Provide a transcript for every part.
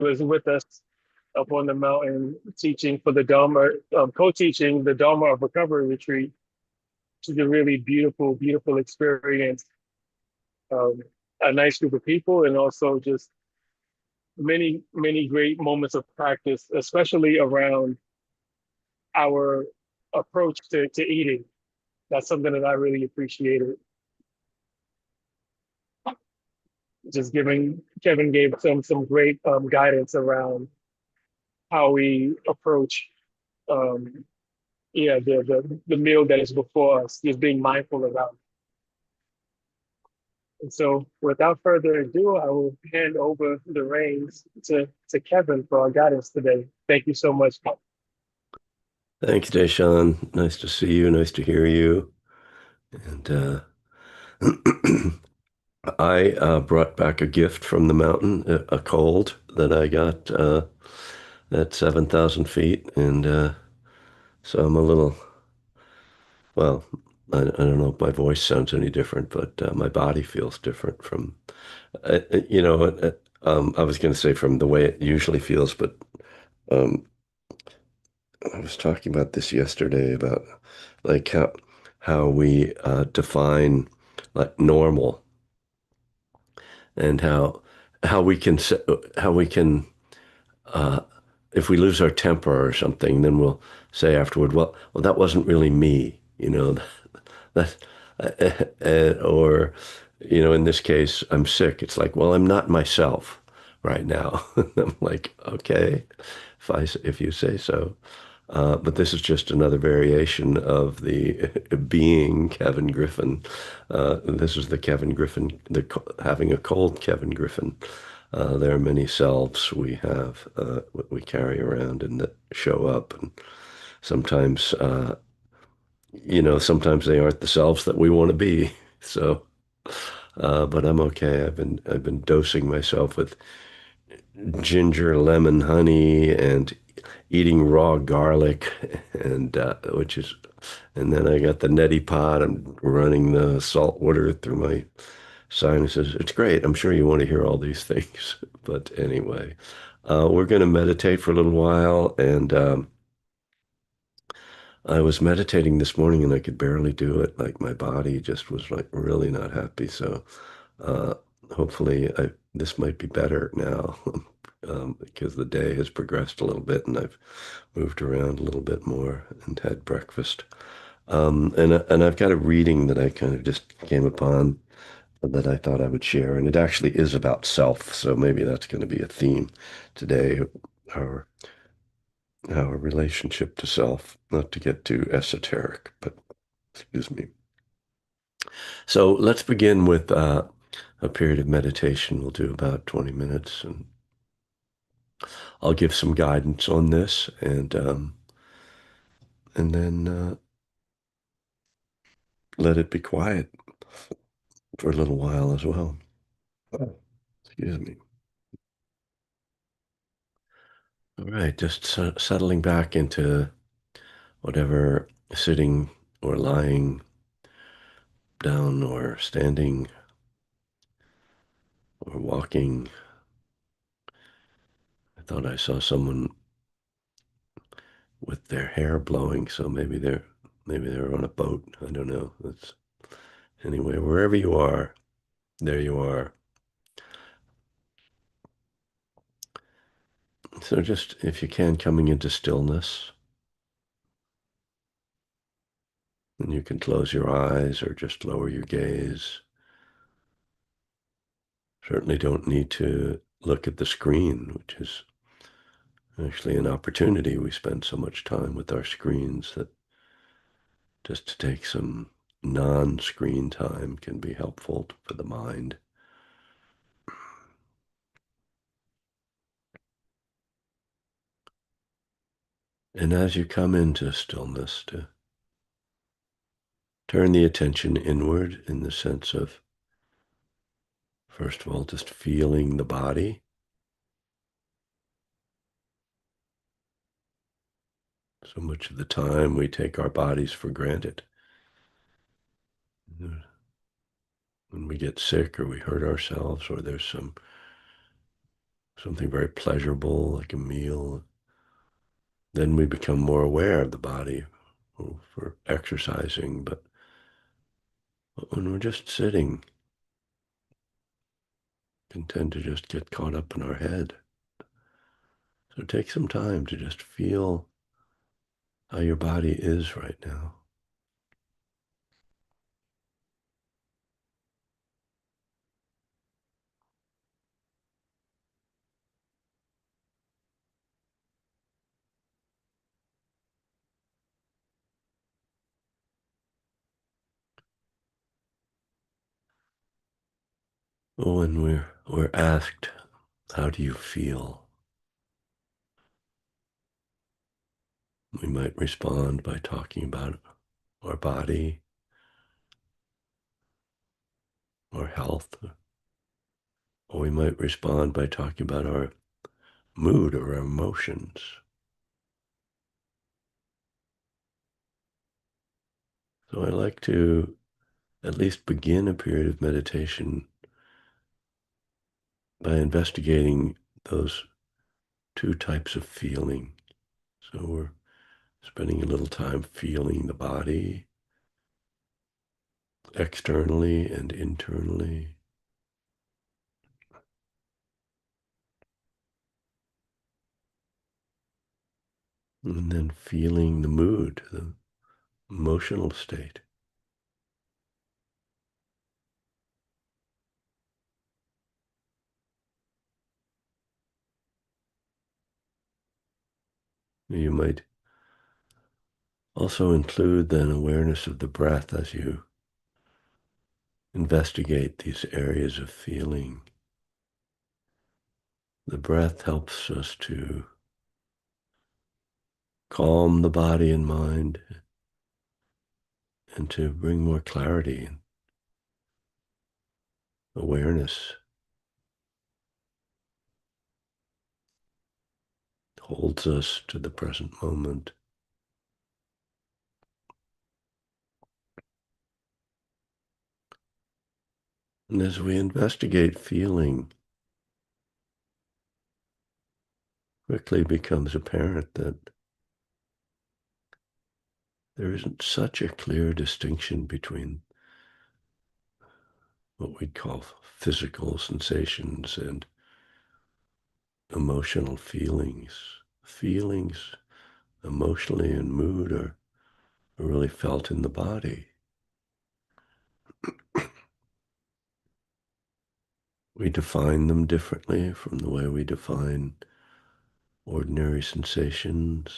was with us up on the mountain teaching for the Dharma, co-teaching the Dharma of Recovery retreat, which is a really beautiful, beautiful experience. Um, a nice group of people, and also just many, many great moments of practice, especially around our approach to eating. That's something that I really appreciated. Just giving Kevin gave some great guidance around how we approach um, yeah the meal that is before us, just being mindful about. And so, without further ado, I will hand over the reins to Kevin for our guidance today. Thank you so much. Thanks, Deshaun. Nice to see you. Nice to hear you. And I brought back a gift from the mountain, a cold that I got at 7,000 feet. And so I'm a little, well, I don't know if my voice sounds any different, but my body feels different from, I was going to say from the way it usually feels, but um, I was talking about this yesterday about like how we define like normal and how we can how we can uh, if we lose our temper or something, then we'll say afterward, well, that wasn't really me, that or in this case, I'm sick. It's like, well, I'm not myself right now. I'm like, okay, if you say so. But this is just another variation of the being Kevin Griffin. This is the Kevin Griffin, having a cold Kevin Griffin. There are many selves we have, we carry around and that show up. And sometimes, sometimes they aren't the selves that we want to be. So, but I'm okay. I've been dosing myself with ginger, lemon, honey, and eating raw garlic, and and then I got the neti pot. I'm running the salt water through my sinuses. It's great. I'm sure you want to hear all these things, but anyway, we're going to meditate for a little while, and I was meditating this morning, and I could barely do it. Like my body just was like really not happy. So uh, hopefully, this might be better now because the day has progressed a little bit and I've moved around a little bit more and had breakfast. And I've got a reading that I kind of just came upon that I thought I would share, and it actually is about self. So maybe that's going to be a theme today, our our relationship to self. Not to get too esoteric, but excuse me. So let's begin with a period of meditation. We'll do about 20 minutes, and I'll give some guidance on this, and then let it be quiet for a little while as well. Oh, excuse me. All right, just settling back into whatever sitting or lying down or standing or walking. I thought I saw someone with their hair blowing, so maybe they're on a boat. I don't know. That's anyway, wherever you are, there you are. So just if you can, coming into stillness, and you can close your eyes or just lower your gaze. Certainly don't need to look at the screen, which is actually an opportunity. We spend so much time with our screens that just to take some non-screen time can be helpful for the mind. And as you come into stillness, to turn the attention inward in the sense of, first of all, just feeling the body. So much of the time we take our bodies for granted. When we get sick or we hurt ourselves or there's something very pleasurable like a meal, then we become more aware of the body for exercising. But when we're just sitting, can tend to just get caught up in our head. So take some time to just feel how your body is right now. When we're asked, how do you feel? We might respond by talking about our body, our health, or we might respond by talking about our mood or our emotions. So I like to at least begin a period of meditation by investigating those two types of feeling. So we're spending a little time feeling the body externally and internally. And then feeling the mood, the emotional state. You might also include then awareness of the breath as you investigate these areas of feeling. The breath helps us to calm the body and mind and to bring more clarity and awareness. It holds us to the present moment. And as we investigate feeling, quickly becomes apparent that there isn't such a clear distinction between what we'd call physical sensations and emotional feelings. Feelings emotionally and mood are really felt in the body. We define them differently from the way we define ordinary sensations,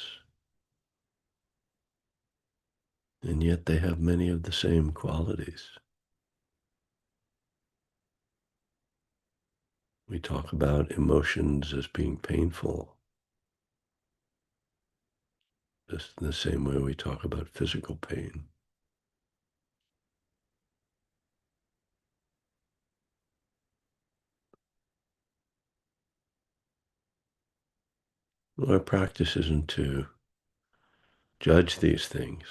and yet they have many of the same qualities. We talk about emotions as being painful, just in the same way we talk about physical pain. Our practice isn't to judge these things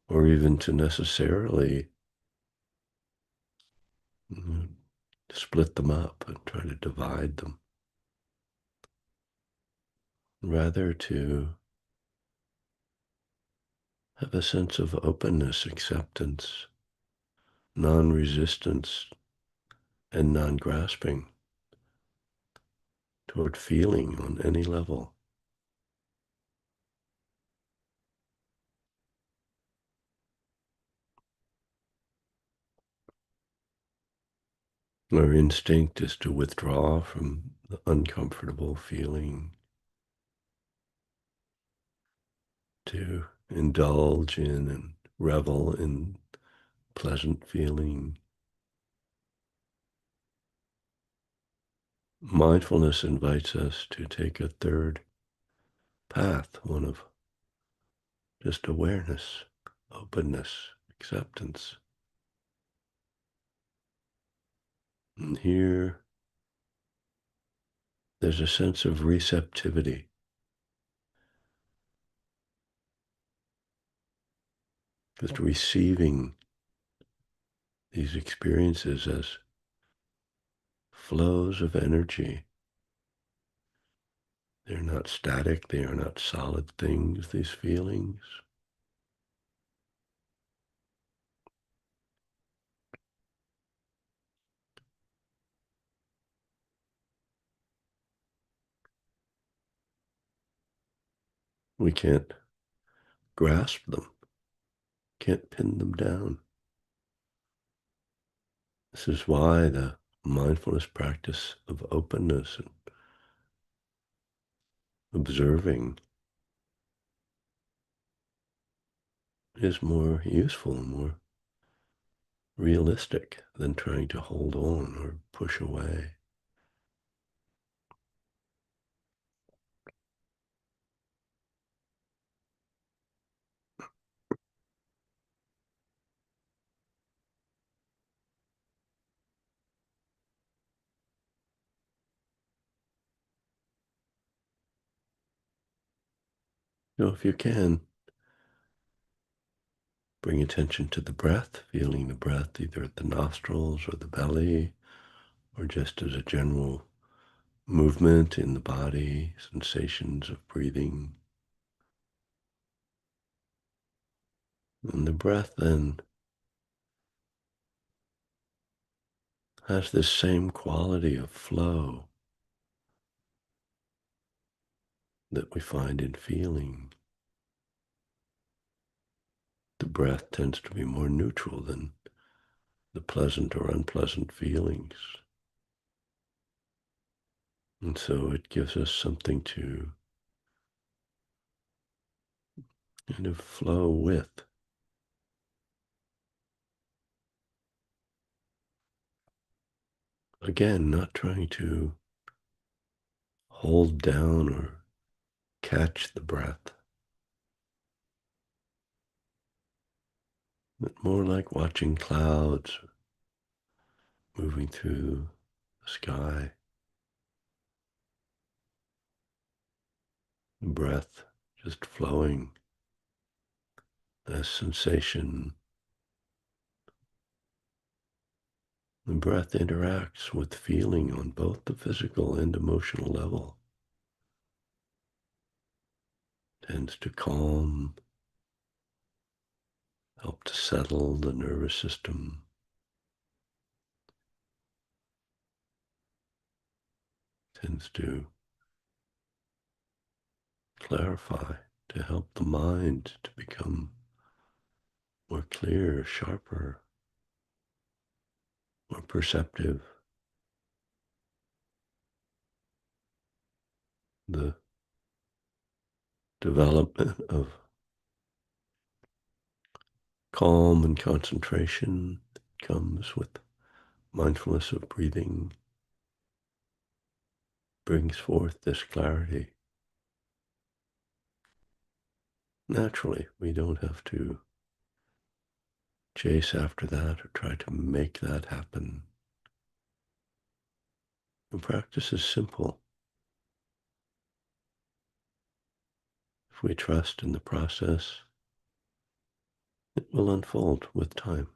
or even to necessarily split them up and try to divide them. Rather to have a sense of openness, acceptance, non-resistance, and non-grasping toward feeling on any level. Our instinct is to withdraw from the uncomfortable feeling, to indulge in and revel in pleasant feeling. Mindfulness invites us to take a third path, one of just awareness, openness, acceptance. And here, there's a sense of receptivity, just receiving these experiences as flows of energy They're not static. They are not solid things, these feelings. We can't grasp them, can't pin them down. This is why the mindfulness practice of openness and observing is more useful, more realistic than trying to hold on or push away. So if you can, bring attention to the breath, feeling the breath either at the nostrils or the belly, or just as a general movement in the body, sensations of breathing. And the breath then has this same quality of flow that we find in feeling. The breath tends to be more neutral than the pleasant or unpleasant feelings. And so it gives us something to kind of flow with. Again, not trying to hold down or catch the breath, but more like watching clouds moving through the sky. The breath just flowing as sensation. The breath interacts with feeling on both the physical and emotional level, tends to calm, help to settle the nervous system, tends to clarify, to help the mind to become more clear, sharper, more perceptive. The development of calm and concentration comes with mindfulness of breathing, brings forth this clarity. Naturally, we don't have to chase after that or try to make that happen. The practice is simple. If we trust in the process, it will unfold with time.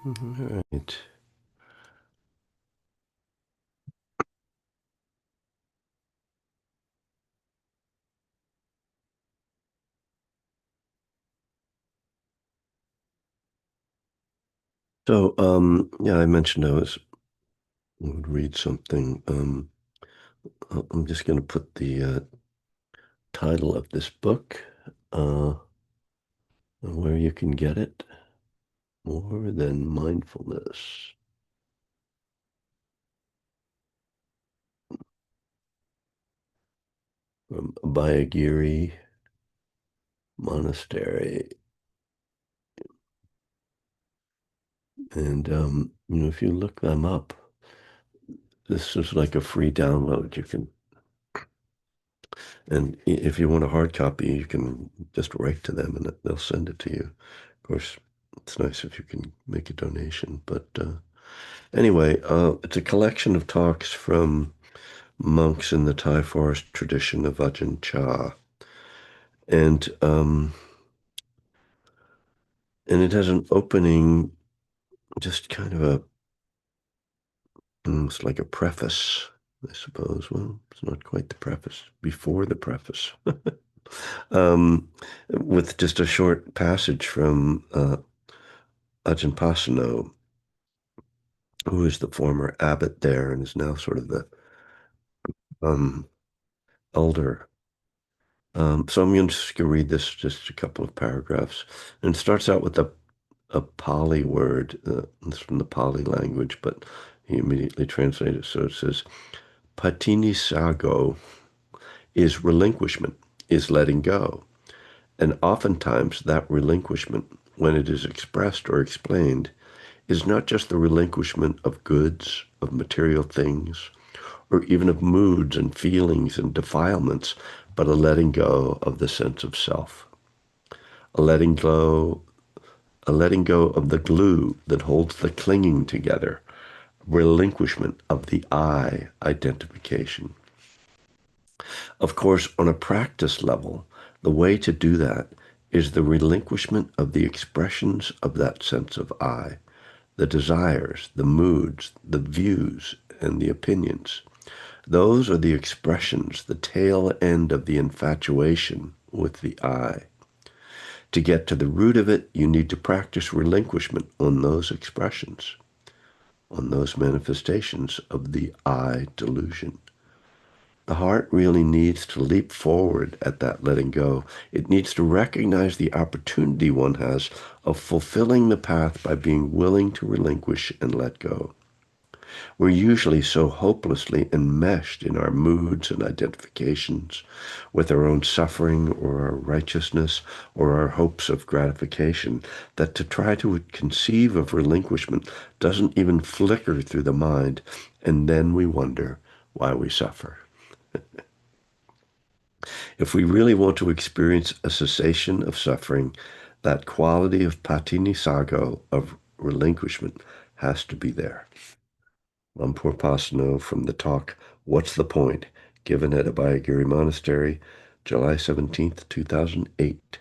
All right. So, yeah, I mentioned I would read something. I'm just going to put the title of this book, uh, where you can get it. More than mindfulness. From Abhayagiri Monastery. And, if you look them up, this is like a free download. You can, and if you want a hard copy, you can just write to them and they'll send it to you. Of course, it's nice if you can make a donation. But anyway, it's a collection of talks from monks in the Thai forest tradition of Ajahn Chah. And, and it has an opening, just kind of it's like a preface, I suppose. Well, it's not quite the preface, before the preface, um, with just a short passage from Ajahn Pasano, who is the former abbot there and is now sort of the um, elder. So I'm just going to read this, just a couple of paragraphs. And it starts out with a Pali word. It's from the Pali language, but he immediately translated it. So it says, Patini Sago is relinquishment, is letting go. And oftentimes that relinquishment, when it is expressed or explained, is not just the relinquishment of goods, of material things, or even of moods and feelings and defilements, but a letting go of the sense of self, a letting go, a letting go of the glue that holds the clinging together, relinquishment of the I identification. Of course, on a practice level, the way to do that is the relinquishment of the expressions of that sense of I, the desires, the moods, the views, and the opinions. Those are the expressions, the tail end of the infatuation with the I. To get to the root of it, you need to practice relinquishment on those expressions, on those manifestations of the I delusion. The heart really needs to leap forward at that letting go. It needs to recognize the opportunity one has of fulfilling the path by being willing to relinquish and let go. We're usually so hopelessly enmeshed in our moods and identifications with our own suffering or our righteousness or our hopes of gratification that to try to conceive of relinquishment doesn't even flicker through the mind, and then we wonder why we suffer. If we really want to experience a cessation of suffering, that quality of patini sago, of relinquishment, has to be there. Lumpur Pasano from the talk, What's the Point? Given at Abhayagiri Monastery, July 17th, 2008.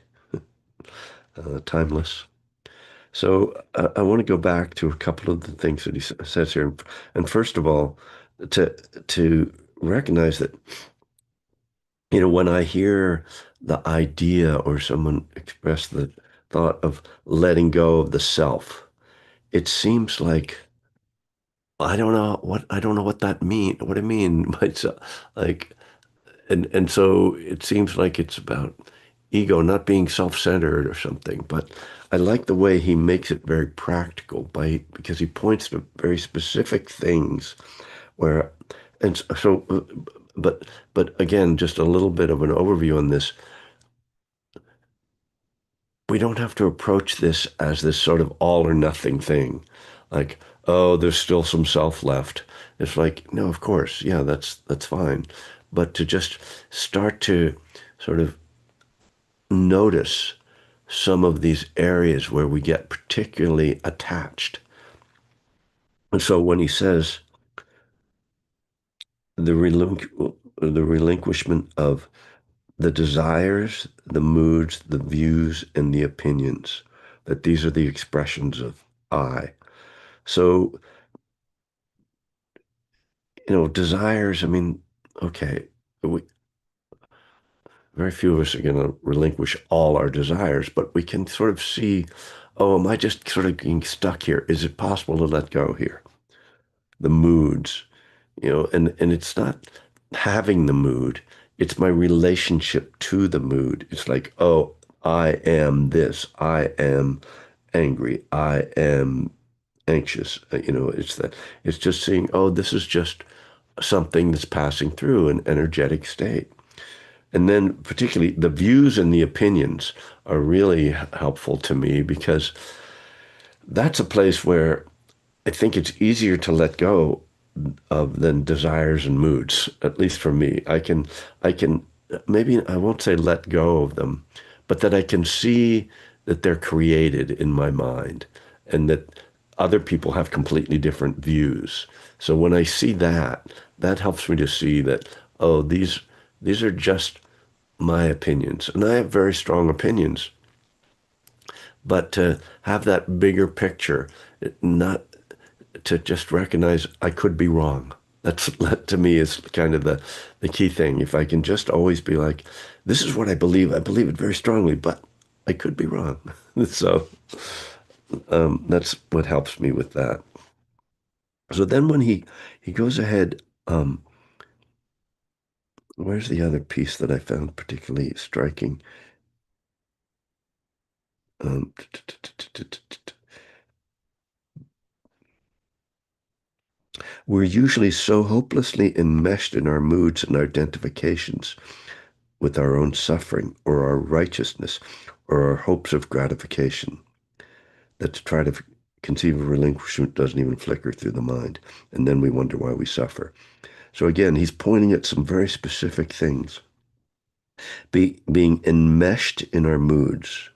Timeless. So I want to go back to a couple of the things that he says here. And first of all, to recognize that, when I hear the idea or someone express the thought of letting go of the self, it seems like I don't know what that mean. What I mean by like, and so it seems like it's about ego not being self-centered or something. But I like the way he makes it very practical because he points to very specific things where, and so, but again, just a little bit of an overview on this. We don't have to approach this as this sort of all or nothing thing. Like, oh, there's still some self left. It's like, no, of course, yeah, that's fine. But to just start to sort of notice some of these areas where we get particularly attached. And so when he says the relinquishment of the desires, the moods, the views, and the opinions, that these are the expressions of I. So, desires, I mean, okay, we, very few of us are going to relinquish all our desires, but we can sort of see, oh, am I just sort of getting stuck here? Is it possible to let go here? The moods, and it's not having the mood, it's my relationship to the mood. It's like, oh, I am this, I am angry, I am anxious. It's just seeing, oh, this is just something that's passing through an energetic state. And then particularly the views and the opinions are really helpful to me because that's a place where I think it's easier to let go of than desires and moods, at least for me. I can, maybe I won't say let go of them, but that I can see that they're created in my mind and that other people have completely different views. So when I see that, that helps me to see that, oh, these are just my opinions. And I have very strong opinions, but to have that bigger picture, not to just recognize I could be wrong. That to me is kind of the key thing. If I can just always be like, this is what I believe it very strongly, but I could be wrong. So that's what helps me with that. So then when he goes ahead, where's the other piece that I found particularly striking? Um, we're usually so hopelessly enmeshed in our moods and identifications with our own suffering or our righteousness or our hopes of gratification that to try to conceive of relinquishment doesn't even flicker through the mind. And then we wonder why we suffer. So again, he's pointing at some very specific things. Being enmeshed in our moods.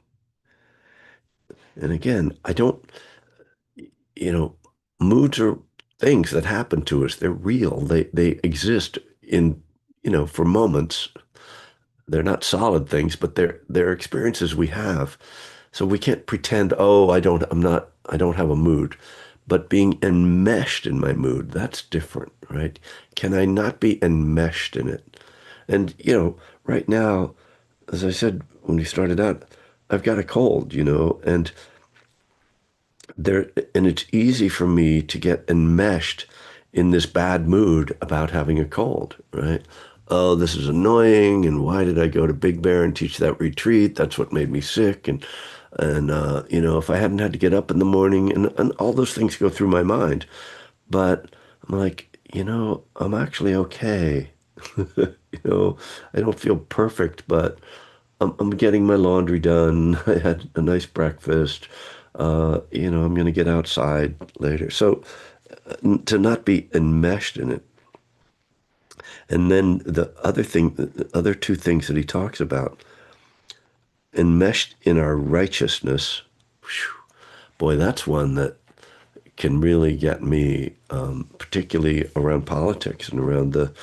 And again, I don't, you know, moods are things that happen to us. They're real. They exist in, for moments. They're not solid things, but they're experiences we have. So we can't pretend, oh, I don't have a mood. But being enmeshed in my mood, that's different, right? Can I not be enmeshed in it? And, right now, as I said when we started out, I've got a cold, and there, and it's easy for me to get enmeshed in this bad mood about having a cold, right? Oh, this is annoying, and why did I go to Big Bear and teach that retreat? That's what made me sick, and if I hadn't had to get up in the morning, and all those things go through my mind, but I'm like, I'm actually okay. You know, I don't feel perfect, but I'm getting my laundry done. I had a nice breakfast. I'm going to get outside later. So to not be enmeshed in it. And then the other two things that he talks about, enmeshed in our righteousness. Whew, boy, that's one that can really get me, particularly around politics and around the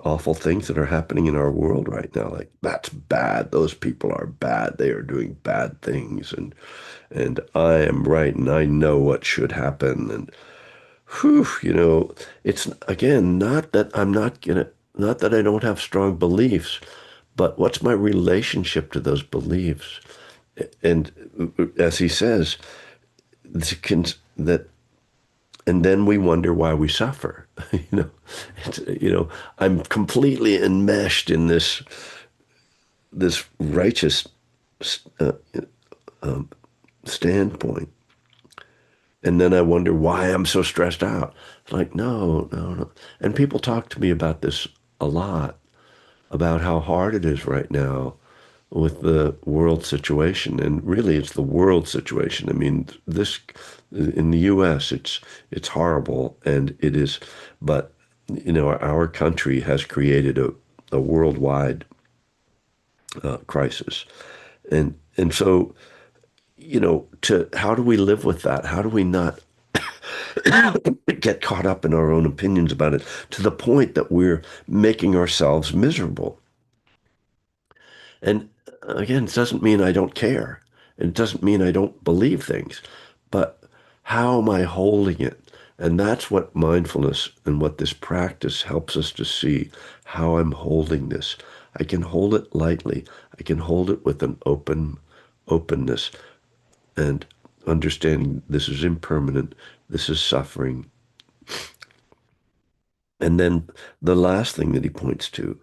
awful things that are happening in our world right now. Like, that's bad. Those people are bad. They are doing bad things, and I am right, and I know what should happen. And whew, it's again not that I don't have strong beliefs, but what's my relationship to those beliefs? And as he says, that and then we wonder why we suffer. you know, I'm completely enmeshed in this righteous uh, um, standpoint, and then I wonder why I'm so stressed out. It's like, no, no, no. And people talk to me about this a lot, about how hard it is right now with the world situation. And really, it's the world situation. I mean, this in the U.S., it's horrible, and it is. But our country has created a worldwide crisis, and so to how do we live with that? How do we not get caught up in our own opinions about it to the point that we're making ourselves miserable? And again, it doesn't mean I don't care. It doesn't mean I don't believe things. But How am I holding it? And that's what mindfulness and what this practice helps us to see, how I'm holding this. I can hold it lightly. I can hold it with an openness and understanding this is impermanent, this is suffering. And then the last thing that he points to,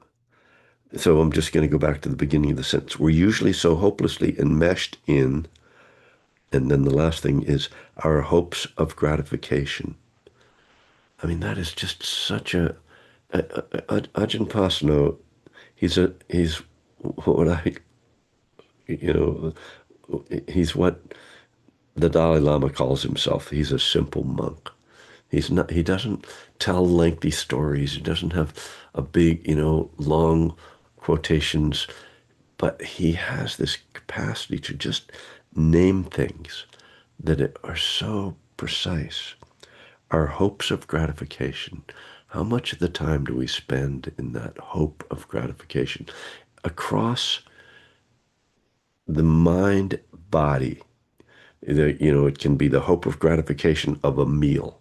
so I'm just going to go back to the beginning of the sentence. We're usually so hopelessly enmeshed in, and then the last thing is our hopes of gratification. I mean, that is just such Ajahn Pasno, he's what you know, he's what the Dalai Lama calls himself. He's a simple monk. He doesn't tell lengthy stories. He doesn't have a big, long quotations, but he has this capacity to just name things that are so precise. Our hopes of gratification. How much of the time do we spend in that hope of gratification across the mind body? It can be the hope of gratification of a meal.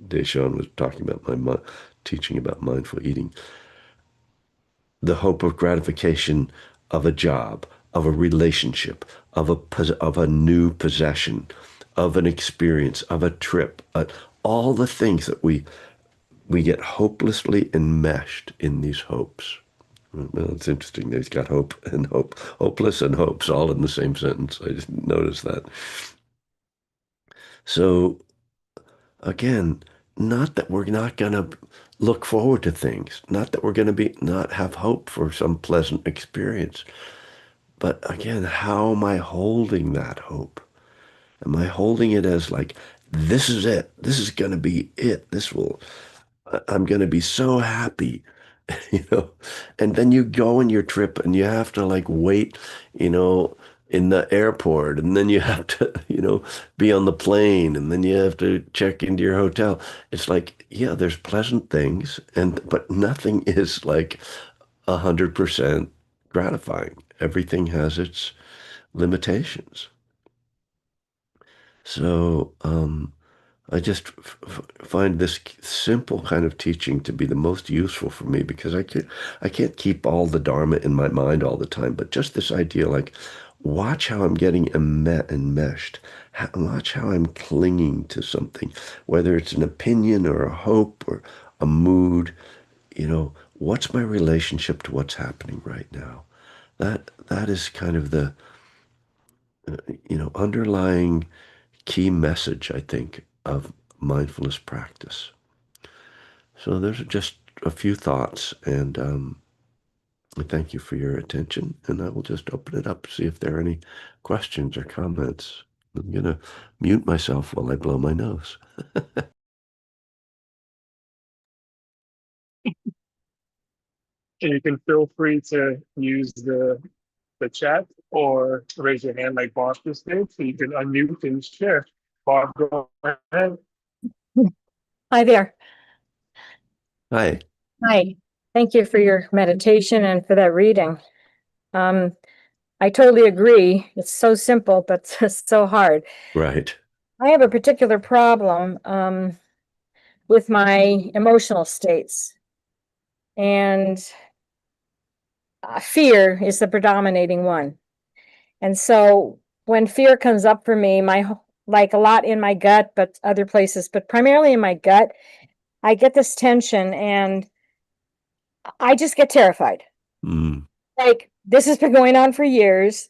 Deshaun was talking about teaching about mindful eating. The hope of gratification of a job, of a relationship, of a new possession, of an experience, of a trip, all the things that we get hopelessly enmeshed in these hopes. Well, it's interesting. They've got hope and hope, hopeless and hopes all in the same sentence. I just noticed that. So again, not that we're not going to look forward to things, not that we're going to be not have hope for some pleasant experience, but again, how am I holding that hope? Am I holding it as like, this is it? This is going to be it. I'm going to be so happy, you know? And then you go on your trip and you have to like wait, you know, in the airport, and then you have to, be on the plane, and then you have to check into your hotel. It's like, yeah, there's pleasant things, but nothing is like 100% gratifying. Everything has its limitations. So, I just find this simple kind of teaching to be the most useful for me because I can't keep all the Dharma in my mind all the time, but just this idea, like, watch how I'm getting enmeshed. Watch how I'm clinging to something, whether it's an opinion or a hope or a mood. What's my relationship to what's happening right now? That is kind of the underlying key message, I think, of mindfulness practice. So there's just a few thoughts, and I thank you for your attention, and I will just open it up, see if there are any questions or comments. I'm going to mute myself while I blow my nose. And you can feel free to use the chat or raise your hand like Bob just did. So you can unmute and share. Bob, go ahead. Hi there. Hi. Hi. Thank you for your meditation and for that reading. I totally agree. It's so simple, but so hard. Right. I have a particular problem with my emotional states, and fear is the predominating one. And so when fear comes up for me, like a lot in my gut, but other places, but primarily in my gut, I get this tension and I just get terrified. Mm. Like, this has been going on for years.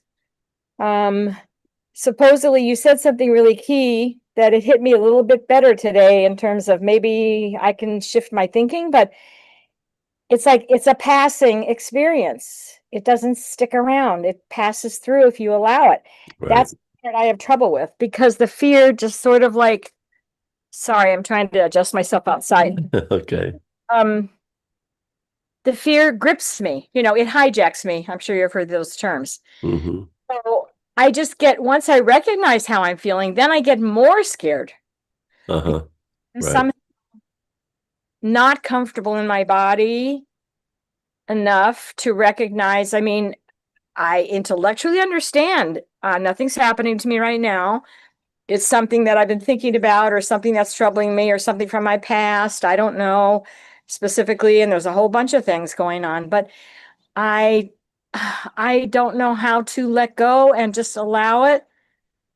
Supposedly you said something really key that it hit me a little bit better today in terms of maybe I can shift my thinking, but it's like it's a passing experience. It doesn't stick around. It passes through if you allow it. Right. That's what I have trouble with because the fear just sort of like, sorry, I'm trying to adjust myself outside. Okay. Um, the fear grips me, it hijacks me. I'm sure you've heard those terms. Mm-hmm. So I just once I recognize how I'm feeling, then I get more scared. Uh-huh. I'm Right. not comfortable in my body enough to recognize. I mean, I intellectually understand nothing's happening to me right now. it's something that I've been thinking about or something that's troubling me or something from my past. I don't know specifically, and there's a whole bunch of things going on, but I I don't know how to let go and just allow it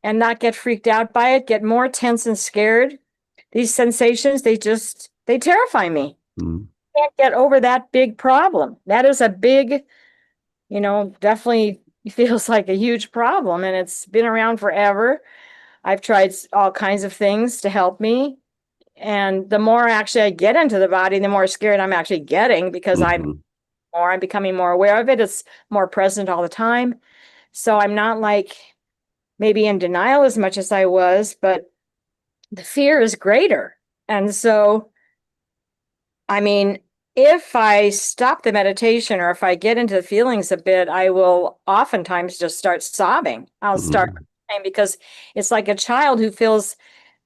and not get freaked out by it, get more tense and scared. These sensations, they terrify me. Mm. Can't get over that big problem. That is a big, definitely feels like a huge problem, and it's been around forever. I've tried all kinds of things to help me. And the more actually I get into the body, the more scared I'm actually getting because Mhm. I'm becoming more aware of it. It's more present all the time. So I'm not like maybe in denial as much as I was, but the fear is greater. And so, I mean, if I stop the meditation or if I get into the feelings a bit, I will oftentimes just start sobbing. I'll start Mhm. crying because it's like a child who feels,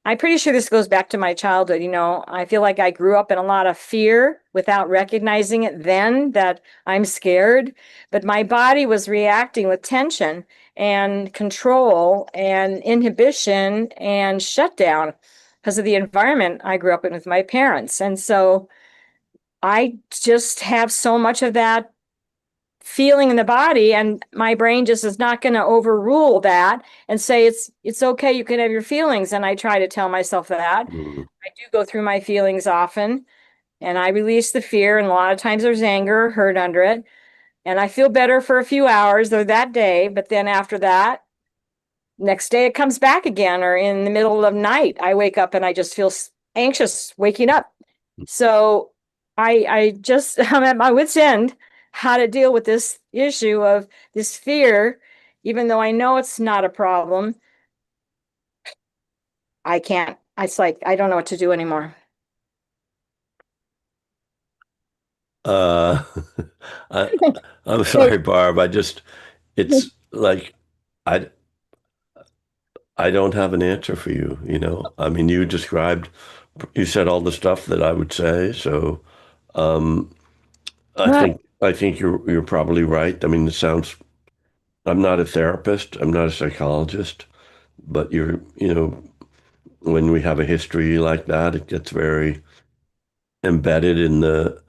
I'm pretty sure this goes back to my childhood. I feel like I grew up in a lot of fear without recognizing it then that I'm scared, but my body was reacting with tension and control and inhibition and shutdown because of the environment I grew up in with my parents. And so I just have so much of that feeling in the body, and my brain just is not going to overrule that and say it's okay, you can have your feelings. And I try to tell myself that Mhm. I do go through my feelings often, and I release the fear, and a lot of times there's anger, hurt under it, and I feel better for a few hours or that day, but then after that, next day it comes back again, or in the middle of the night I wake up and I just feel anxious waking up. So I just I'm at my wit's end how to deal with this issue of this fear. Even though I know it's not a problem, I can't. It's like I don't know what to do anymore. Uh, I, I'm Hey, sorry, Barb. It's like I, I don't have an answer for you, you know. I mean, you said all the stuff that I would say. So, um, what? I think you're probably right. I mean, I'm not a therapist. I'm not a psychologist, but when we have a history like that, it gets very embedded in the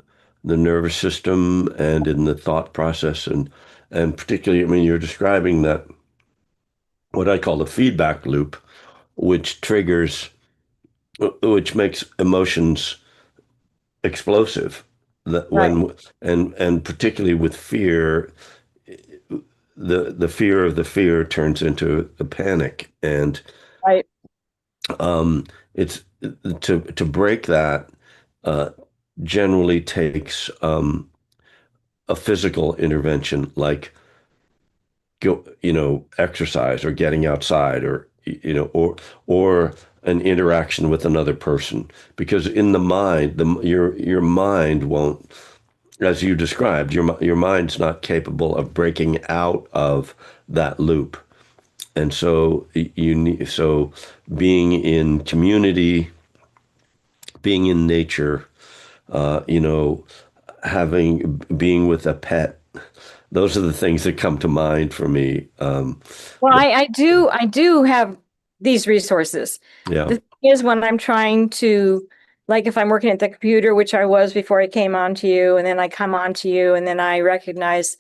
nervous system and in the thought process, and particularly, I mean, you're describing that what I call the feedback loop, which which makes emotions explosive. That Right, when and particularly with fear, the fear of the fear turns into a panic, and right, it's to break that uh, generally takes a physical intervention like exercise or getting outside or or an interaction with another person, because in the mind, your mind won't, as you described, your mind's not capable of breaking out of that loop. And so being in community, being in nature, you know, being with a pet, those are the things that come to mind for me. well, That, I do have these resources. yeah. The thing is, when I'm trying to, like, if I'm working at the computer, which I was before I came on to you, and then I come on to you and then I recognize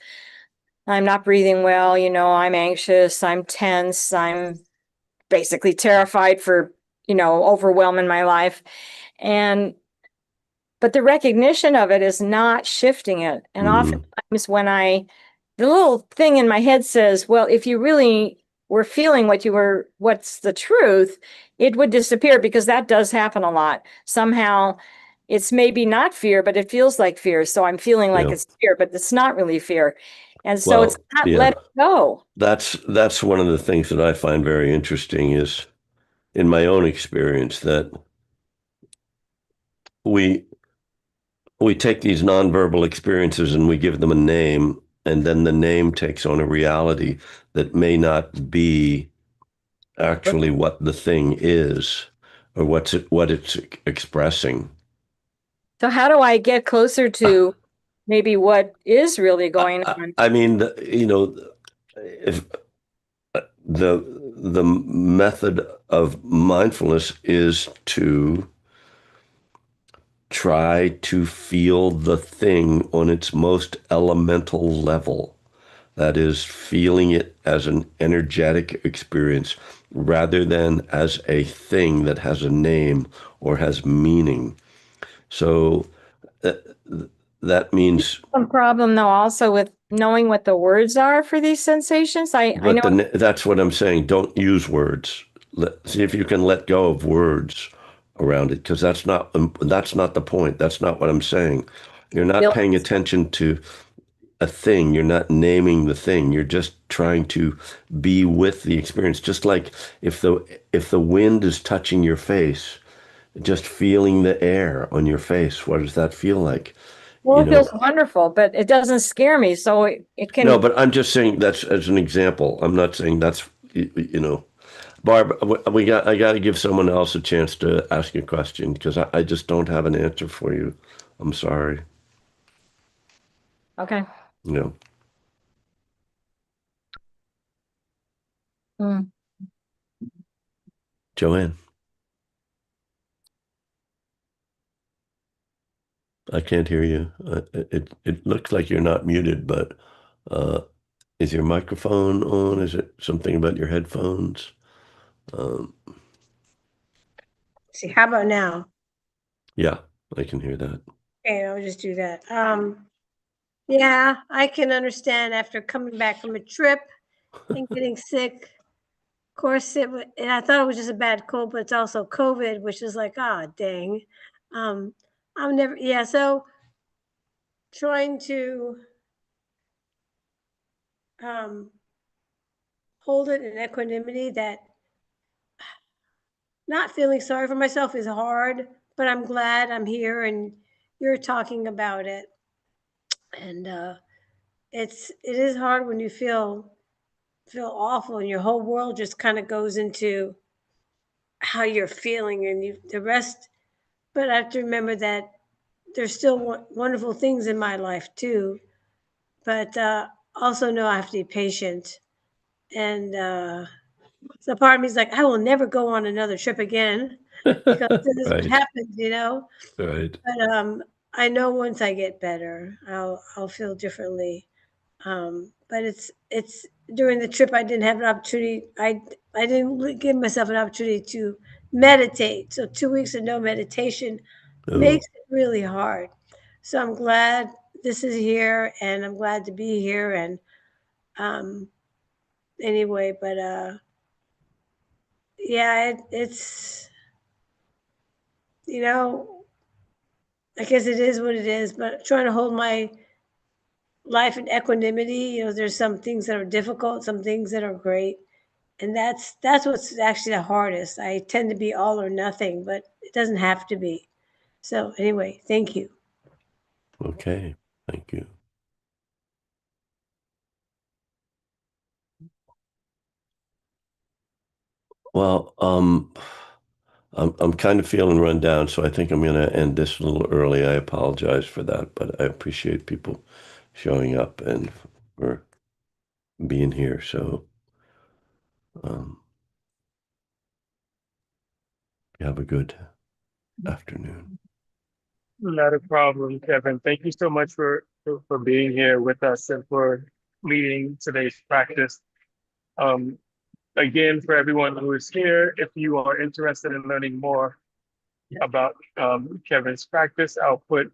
I'm not breathing well, I'm anxious, I'm tense, I'm basically terrified for, overwhelming my life. And but the recognition of it is not shifting it. And Mhm. oftentimes the little thing in my head says, well, if you really were feeling what's the truth, it would disappear, because that does happen a lot. Somehow it's maybe not fear, but it feels like fear. So I'm feeling like Yeah. it's fear, but it's not really fear. And so it's Well, not yeah. letting go. That's one of the things that I find very interesting is in my own experience that we we take these nonverbal experiences and we give them a name, and then the name takes on a reality that may not be actually what the thing is or what it's expressing. So how do I get closer to maybe what is really going on? I mean, if the the method of mindfulness is to try to feel the thing on its most elemental level. That is, feeling it as an energetic experience rather than as a thing that has a name or has meaning. So that means, Some problem though also with knowing what the words are for these sensations. I but know that's what I'm saying. Don't use words. See if you can let go of words around it, because that's not the point. That's not what I'm saying. You're not feel paying attention to a thing. You're not naming the thing. You're just trying to be with the experience. Just like if the wind is touching your face, just feeling the air on your face. What does that feel like? well, You it know, feels wonderful, but it doesn't scare me. So it no, can. but I'm just saying that's as an example. I'm not saying that's, Barb, I got to give someone else a chance to ask you a question because I just don't have an answer for you. I'm sorry. Okay. You know, Mm. Joanne, I can't hear you. It looks like you're not muted, but uh, is your microphone on? Is it something about your headphones? Um, See, how about now? yeah, I can hear that. Okay, I'll just do that. Yeah, I can understand after coming back from a trip and getting sick. Of course, and I thought it was just a bad cold, but it's also COVID, which is like, ah, dang. Um, I'm never, yeah. So trying to um, hold it in equanimity, that not feeling sorry for myself is hard, but I'm glad I'm here and you're talking about it. And it is hard when you feel awful and your whole world just kind of goes into how you're feeling and the rest. But I have to remember that there's still wonderful things in my life too, but also know I have to be patient. And so part of me is like, I will never go on another trip again because this is what Right, happens. right. But I know once I get better, I'll feel differently. But it's during the trip I didn't have an opportunity. I didn't give myself an opportunity to meditate. So 2 weeks of no meditation Oh, makes it really hard. So I'm glad this is here, and I'm glad to be here. And um, anyway, but yeah, it's you know I guess it is what it is. But trying to hold my life in equanimity. There's some things that are difficult, some things that are great. And that's what's actually the hardest. I tend to be all or nothing, but it doesn't have to be. So anyway, thank you. okay. Thank you. Well, I'm kind of feeling run down, so I think I'm going to end this a little early. I apologize for that, but I appreciate people showing up and for being here. So, um, have a good afternoon. Not a problem, Kevin. Thank you so much for being here with us and for leading today's practice. Um, Again, for everyone who is here, if you are interested in learning more about Kevin's practice, I'll put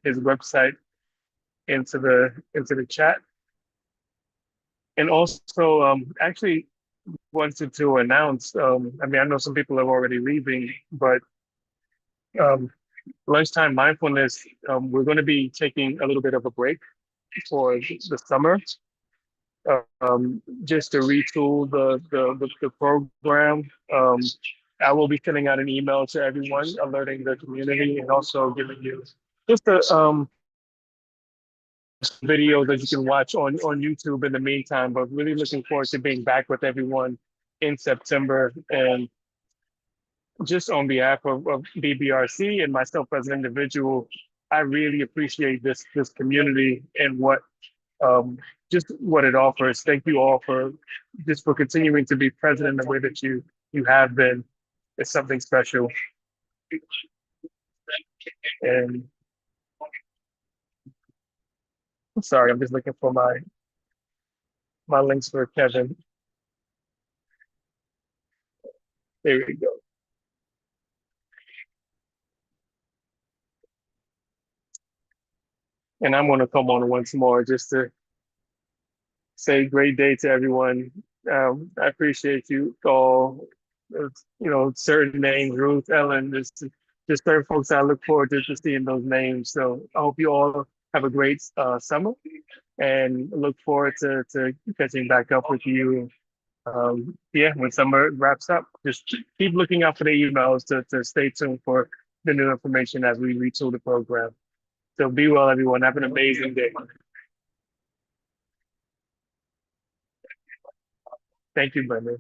his website into the chat. And also, actually wanted to announce. I mean, I know some people are already leaving, but um, lunchtime mindfulness. We're going to be taking a little bit of a break for the summer, just to retool the program. I will be sending out an email to everyone, alerting the community, and also giving you just a video that you can watch on YouTube in the meantime. But really looking forward to being back with everyone in September. And just on behalf of BBRC and myself as an individual, I really appreciate this community and what just what it offers. Thank you all for continuing to be present in the way that you have been. It's something special. And I'm sorry, I'm just looking for my links for Kevin. There we go. And I'm going to come on once more just to say great day to everyone. I appreciate you all. Certain names, Ruth, Ellen, just certain folks I look forward to seeing those names. So I hope you all have a great summer and look forward to catching back up with you. When summer wraps up, just keep looking out for the emails to stay tuned for the new information as we retool the program. So be well, everyone. Have an amazing day. Thank you, Brenda.